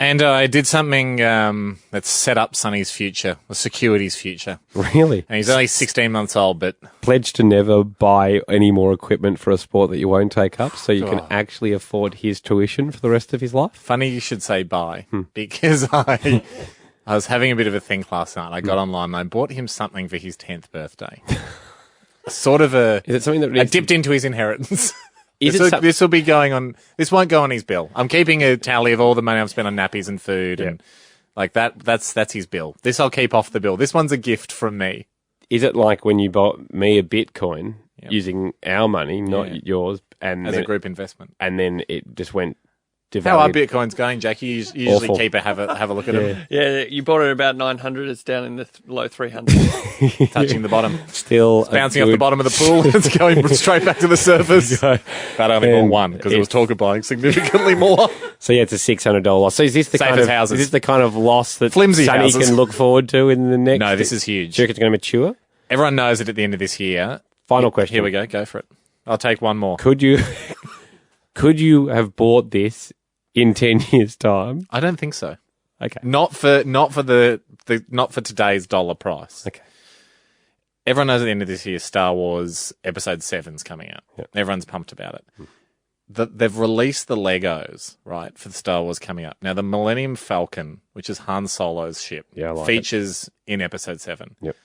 And I did something that set up Sonny's future, or secured his future. Really? And he's only 16 months old, but... Pledge to never buy any more equipment for a sport that you won't take up so you can actually afford his tuition for the rest of his life? Funny you should say buy, because I was having a bit of a think last night. I got online and I bought him something for his 10th birthday. Sort of a... Is it something that... I dipped into his inheritance. This will be going on. This won't go on his bill. I'm keeping a tally of all the money I've spent on nappies and food and like that. That's his bill. This I'll keep off the bill. This one's a gift from me. Is it like when you bought me a Bitcoin using our money, not yours, and as a group investment, and then it just went devalued? How are Bitcoins going, Jackie? You usually Awful. keep have a look at them. Yeah, you bought it at about 900. It's down in the low 300s. Touching the bottom. Still Bouncing off the bottom of the pool. It's going straight back to the surface. But I only bought one because it was talk of buying significantly more. So yeah, it's a $600 loss. So is this the Same kind as of houses. Is this the kind of loss that Flimsy Sonny houses. can look forward to in the next? No, this is huge. Do you reckon it's going to mature? Everyone knows it at the end of this year. Final question. Here we go. Go for it. I'll take one more. Could you have bought this in 10 years' time? I don't think so. Okay. Not for today's dollar price. Okay. Everyone knows at the end of this year, Star Wars Episode 7's coming out. Yep. Everyone's pumped about it. They've released the Legos, right, for the Star Wars coming up. Now, the Millennium Falcon, which is Han Solo's ship, Yeah, I like features in Episode 7. Yep.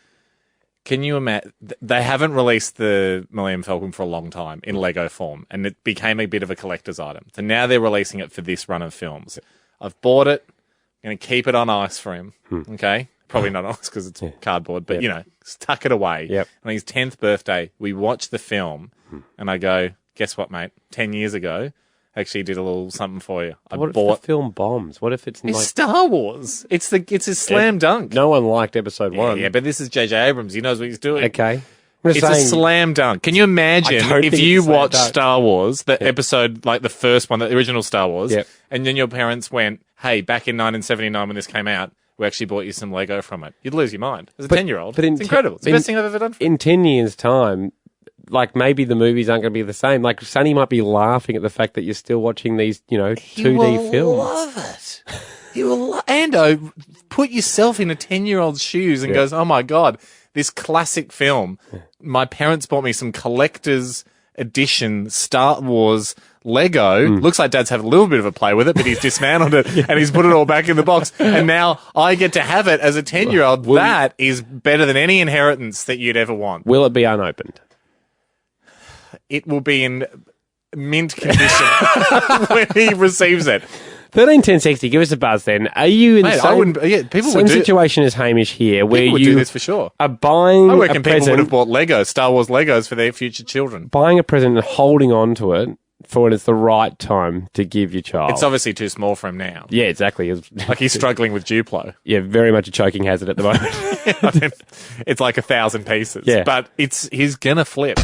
Can you imagine? They haven't released the Millennium Falcon for a long time in Lego form, and it became a bit of a collector's item. So now they're releasing it for this run of films. Yep. I've bought it. I'm going to keep it on ice for him. Okay? Probably not ice because it's cardboard, but, you know, just tuck it away. Yep. On his 10th birthday, we watched the film, and I go, guess what, mate? 10 years ago, I actually did a little something for you. What if the film bombs? What if it's It's like... Star Wars. It's a slam dunk. No one liked Episode 1. Yeah, but this is J.J. Abrams. He knows what he's doing. Okay. I'm just It's a saying, slam dunk. Can you imagine I don't if think you it's a slam watched dunk. Star Wars, the episode, like the first one, the original Star Wars, Yep. and then your parents went, hey, back in 1979 when this came out, we actually bought you some Lego from it. You'd lose your mind. As a 10-year-old, but it's incredible. It's the best thing I've ever done for you. In 10 years' time, like maybe the movies aren't going to be the same. Like Sonny might be laughing at the fact that you're still watching these, 2D films. Love it. He will Ando, put yourself in a 10-year-old's shoes and goes, oh my God, this classic film. My parents bought me some collector's edition Star Wars Lego. Looks like Dad's had a little bit of a play with it, but he's dismantled it and he's put it all back in the box. And now I get to have it as a 10-year-old. That is better than any inheritance that you'd ever want. Will it be unopened? It will be in mint condition when he receives it. 131060, give us a buzz then. Are you in Mate, the same, people same would do situation as Hamish here, where People would you do this for sure. are buying I reckon a people would have present, bought Lego, Star Wars Legos for their future children. buying a present and holding on to it for when it's the right time to give your child? It's obviously too small for him now. Yeah, exactly. Like he's struggling with Duplo. Yeah, very much a choking hazard at the moment. It's like 1,000 pieces. Yeah. But he's gonna flip.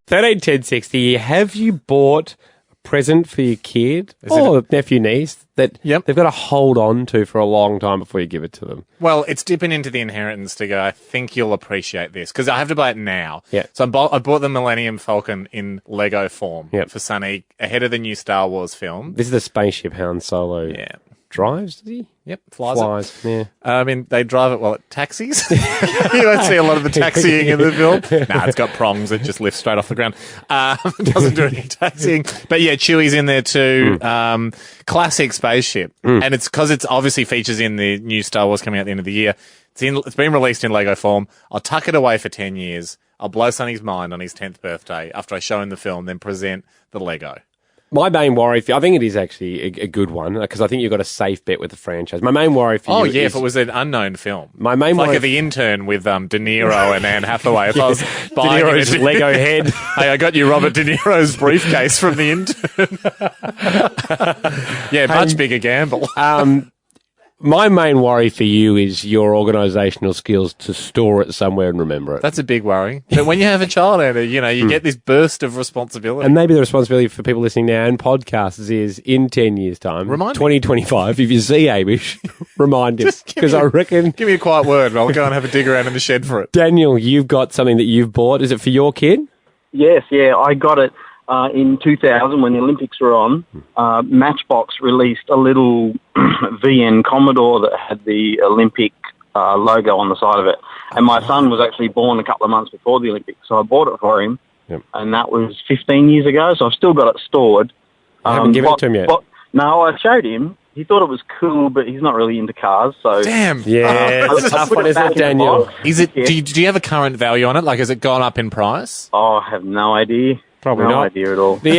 131060, have you bought a present for your kid or nephew, niece that they've got to hold on to for a long time before you give it to them? Well, it's dipping into the inheritance to go, I think you'll appreciate this. Because I have to buy it now. Yeah. So I bought the Millennium Falcon in Lego form for Sonny ahead of the new Star Wars film. This is the spaceship Han Solo drives, does he? Yep, flies it. Yeah. I mean, they drive it while it taxis. You don't see a lot of the taxiing in the film. Nah, it's got prongs. It just lifts straight off the ground. Doesn't do any taxiing. But yeah, Chewie's in there too. Classic spaceship. And it's because it's obviously features in the new Star Wars coming out at the end of the year. It's been released in Lego form. I'll tuck it away for 10 years. I'll blow Sonny's mind on his 10th birthday after I show him the film, then present the Lego. My main worry, I think it is actually a good one because I think you've got a safe bet with the franchise. My main worry for you is... if it was an unknown film. My main like worry... The Intern with De Niro and Anne Hathaway. If I was buying De Niro's Lego head. Hey, I got you Robert De Niro's briefcase from The Intern. Yeah, much bigger gamble. My main worry for you is your organisational skills to store it somewhere and remember it. That's a big worry. But when you have a child, Andrew, you get this burst of responsibility. And maybe the responsibility for people listening now and podcasts is in 10 years' time, remind 2025, if you see Hamish, remind him. Because I reckon... Give me a quiet word and I'll go and have a dig around in the shed for it. Daniel, you've got something that you've bought. Is it for your kid? Yes, yeah, I got it in 2000 when the Olympics were on, Matchbox released a little VN Commodore that had the Olympic logo on the side of it. And my son was actually born a couple of months before the Olympics, so I bought it for him. Yep. And that was 15 years ago, so I've still got it stored. I haven't given it to him yet. No, I showed him. He thought it was cool, but he's not really into cars, so... Damn. Yeah, it's a tough one, isn't it, Daniel? Is it? Do you have a current value on it? Like, has it gone up in price? Oh, I have no idea. Probably no not. idea at all. No,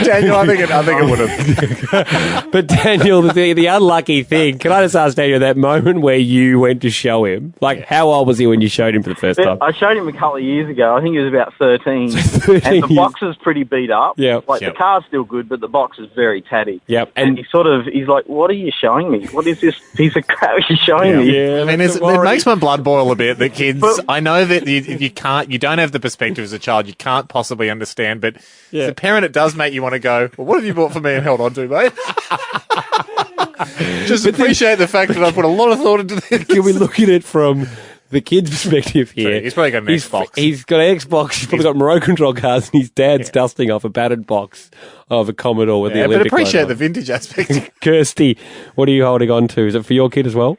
Daniel, I think it would have. But Daniel, the unlucky thing, can I just ask Daniel, that moment where you went to show him, like how old was he when you showed him for the first time? I showed him a couple of years ago. I think he was about 13. 13 and the box is pretty beat up. Yep. Like, the car's still good, but the box is very tatty. Yep. And he's like, what are you showing me? What is this piece of crap you're showing me? Yeah, I mean, it makes my blood boil a bit that kids, I know that you don't have the perspective as a child, you can't possibly understand, but as a parent, it does make you want to go, well, what have you bought for me and held on to, mate? Just appreciate the fact that I put a lot of thought into this. Can we look at it from the kid's perspective here? He's probably got an Xbox. He's got an Xbox. He's probably got remote control cars, and his dad's dusting off a battered box of a Commodore with the Olympic but appreciate logo. the vintage aspect. Kirsty, what are you holding on to? Is it for your kid as well?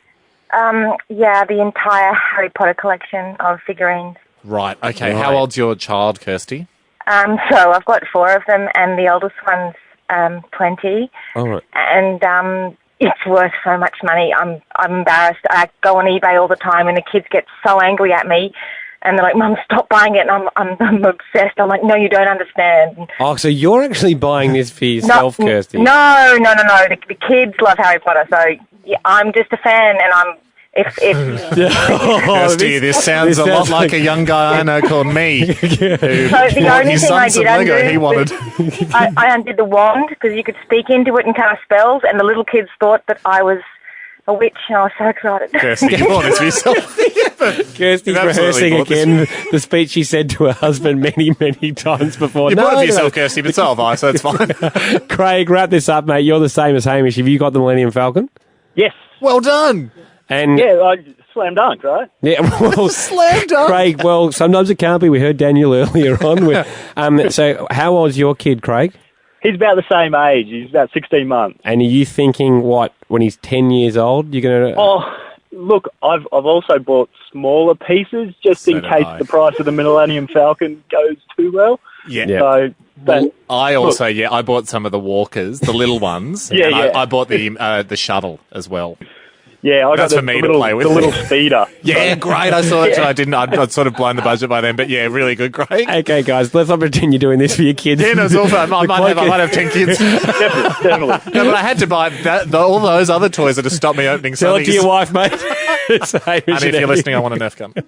Yeah, the entire Harry Potter collection of figurines. Right. Okay. How old's your child, Kirsty? So I've got 4 of them, and the oldest one's 20. All right. And it's worth so much money. I'm embarrassed. I go on eBay all the time, and the kids get so angry at me, and they're like, "Mum, stop buying it." And I'm obsessed. I'm like, "No, you don't understand." Oh, so you're actually buying this for yourself, Kirsty? No. The kids love Harry Potter, so yeah, I'm just a fan, and I'm. If Kirsty, this sounds a lot like a young guy I know called me. Who the only thing I did Lego he wanted. I undid the wand because you could speak into it and cast spells, and the little kids thought that I was a witch, and I was so excited. Kirsty, you bought this for yourself. Kirsty's rehearsing again the speech she said to her husband many, many times before. You bought it for yourself, Kirsty, but so have I, so it's fine. Craig, wrap this up, mate. You're the same as Hamish. Have you got the Millennium Falcon? Yes. Well done. And Slam dunk, right? Yeah, well, slam dunk. Craig, well, sometimes it can't be. We heard Daniel earlier on. So how old's your kid, Craig? He's about the same age. He's about 16 months. And are you thinking, when he's 10 years old, you're going to... Oh, look, I've also bought smaller pieces just in case the price of the Millennium Falcon goes too well. Yeah. So... I bought some of the walkers, the little ones. I bought the shuttle as well. Yeah, I got That's for me to play with. The little speeder. Yeah, great. I saw it. I'd sort of blown the budget by then, but yeah, really good, Craig. Okay, guys, let's not pretend you're doing this for your kids. Yeah, no, it's all fun. I might have 10 kids. Definitely. No, but I had to buy all those other toys that have stopped me opening Tell it Sonny's. to your wife, mate. And if you're listening, I want a Nerf gun.